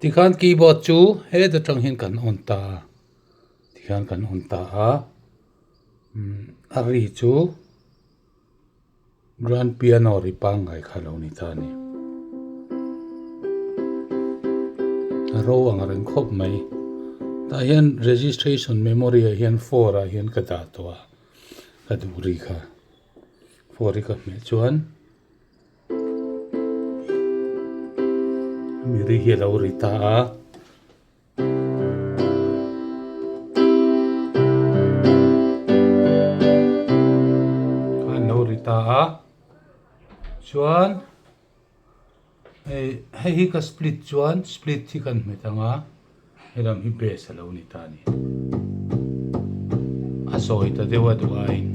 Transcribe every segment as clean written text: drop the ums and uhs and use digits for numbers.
tikhan keyboard chu he the tang hin kan on ta tikhan kan on ta a ari chu grand piano ri pang ngai khalo ni ta ni ro ang ren khop mai ta hian registration memory a hian 4 a hian ka da to a ka du ri kha 4 ri ka me chuan mi ri hi lo ri ta a kan lo ri ta a chuan hi ka split chuan split thi kan me tanga heram hi bass alo ni ta ni a soi ta dewa duain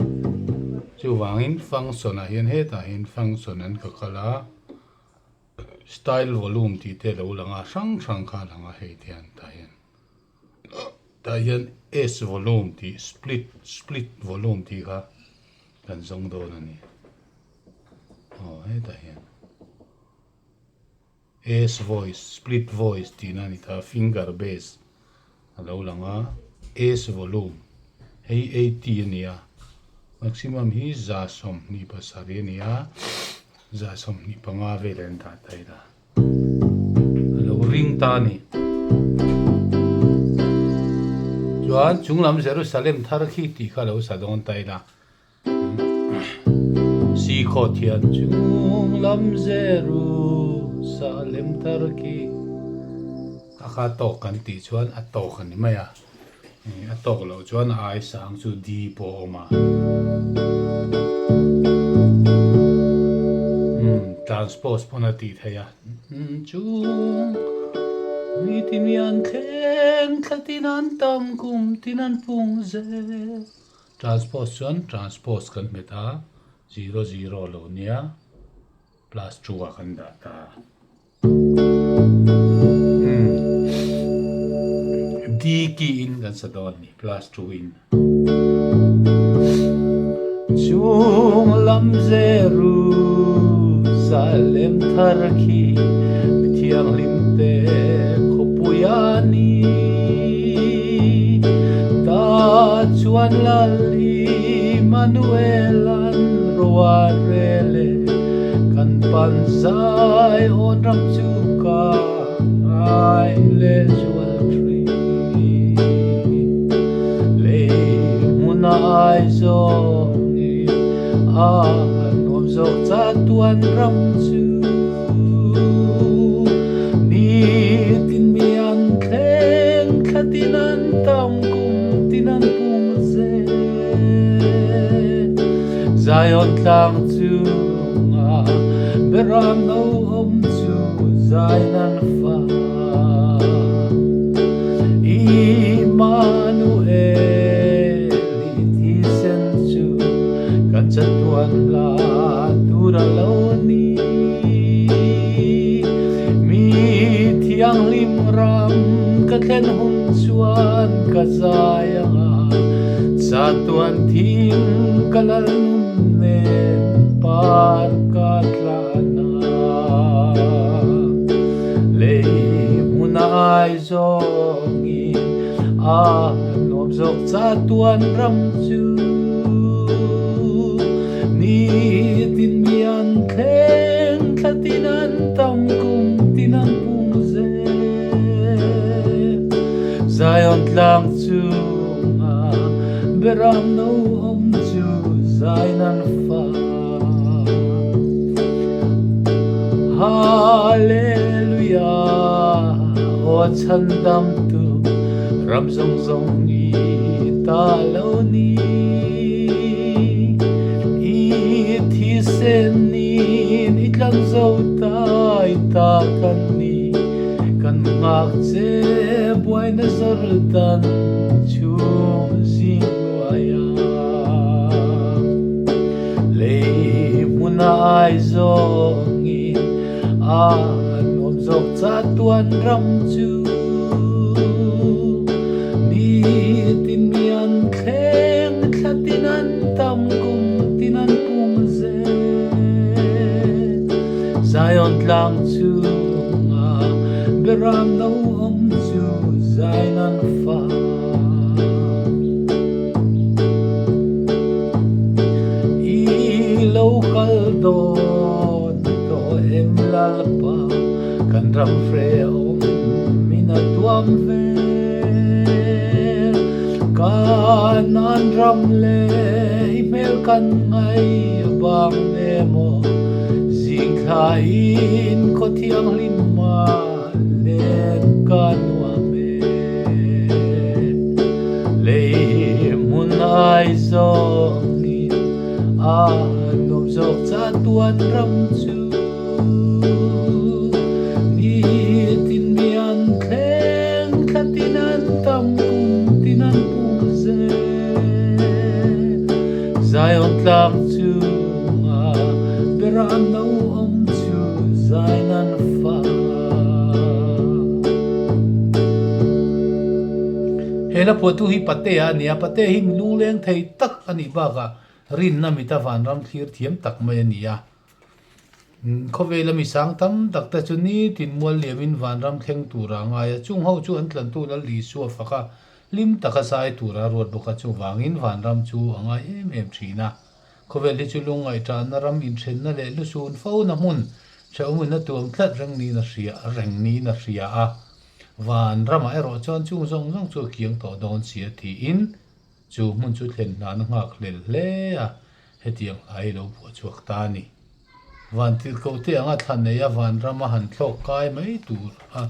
chu wangin function a hian he ta hin function an ka khala style volume ti te lo langa sang sang kha langa he tian ta hian s volume ti split volume ti kha kan zong do na ni he ta hian S voice, split voice ti na ni ta finger bass alo langa S volume hei 80 nia maximum hi za som ni pasari nia za som ni panga velen ta taida alo ring ta ni chuan Chunglam Jerusalem thar khi ti kha lo sa don taida si kho thian Chunglam Jerusalem thar ki akha to kan ti chuan a to kan ni maya a to lo chuan ai sang chu di po ma transpose pona ti theya chung mi tin yan khen khatinan tam kum tinan pung ze transpose chuan transpose kan meta 00 lo nia plus 2 kan da ta D key in kan sa don ni plus 2 in Chunglam Jerusalem thar ki thiang lim te khopuyani ta chuan lali manuelan roarele kan panzai on ram chuka ai le jewel tree le muna ai zo nom zok cha tuan ram chu ni tin mian khen khatinan tam kum tinan pung ze Zion tlang chu nga beram no om chu Zion fa Emmanuel tihsan chu kan chatuan la tura lo ni mi thiang lim ram ka thlen hum chuan ka zaya chatuan thing kalal num ne par ka tlana le munai zongi nom zok chatuan ram chu ni tin mian khen khatinan tam kum tinan pung ze Zion tlang chu nga beram no om chu Zion fa Hallelujah o chandam tu ram zong zong i ta lo ni Senin itlang zautai ta kan ni kan ngak che buai na zardan chum zingwaya le muna ai zongin nom zok cha tuan ram chu ni tin mian khen khatinan tam kum tinan pung ze Zion tlang chu nga beram no chu zai nan fa I local don to em lalpa kan ram fre mina tuam ve kan an ram le email kan ngai bang ne mo zing thain ko thiang lim ma len kan wa me le mun ai zo nom zok cha tuan ram chu ni tin mian thleng thatinan tam kum tinan pu ze zion tlang chu ma beran no chu zainan fa hela potu hi pate a nia pate hi lung leng thei tak ani ba ga rin na mi ta van ram thlir thiam tak mai ania khove la mi sang tam tak ta chu ni tin mual liamin van ram thleng tura nga ya chung ho chu an tlan tu la li su faka lim taka sai tura rot boka chu wangin van ram chu anga em thina khove li chu lungai ta na ram in then na le lu sun fo na mun chaumun na tuam thlat rang ni na ria rang ni na ria a van ram a ro chon chung zong zong chu kiang to don sia thi in chu mun chu thlen na na ngak lel hle a hetiang ai lo pu chuak ta ni van til ko te anga than ne ya van rama han thlok kai mai tur a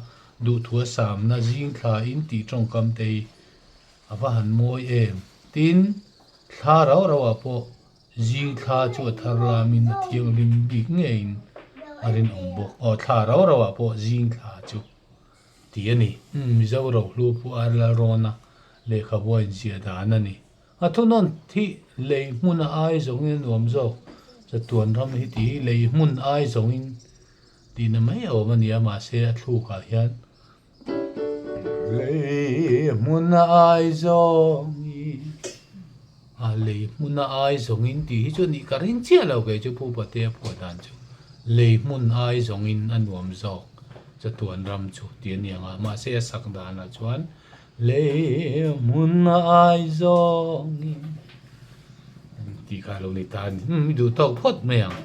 du thua sam na jing thla in ti tong kam te ava han moi em tin thla raw rawa po jing thla chu thar la min na thiang lim bik ngein arin ombok o thla raw rawa po jing thla chu ti ani mi zo ro lu pu ar la rona le khaboin zia dan ani a thunon thi le mun ai zong in nom zo cha tuan ram hi ti le mun ai zong in ti na mai o mania ma se a thu ka hian le mun ai zong a le mun ai zong in ti hi chu ni ka rin chia lo ge chu pu pa te pu dan chu le mun ai zong in an nom zo cha tuan ram chu ti ni anga ma se sak dan a chuan le mun ai zong in ti ka lo ni tan mi du tok phot me ang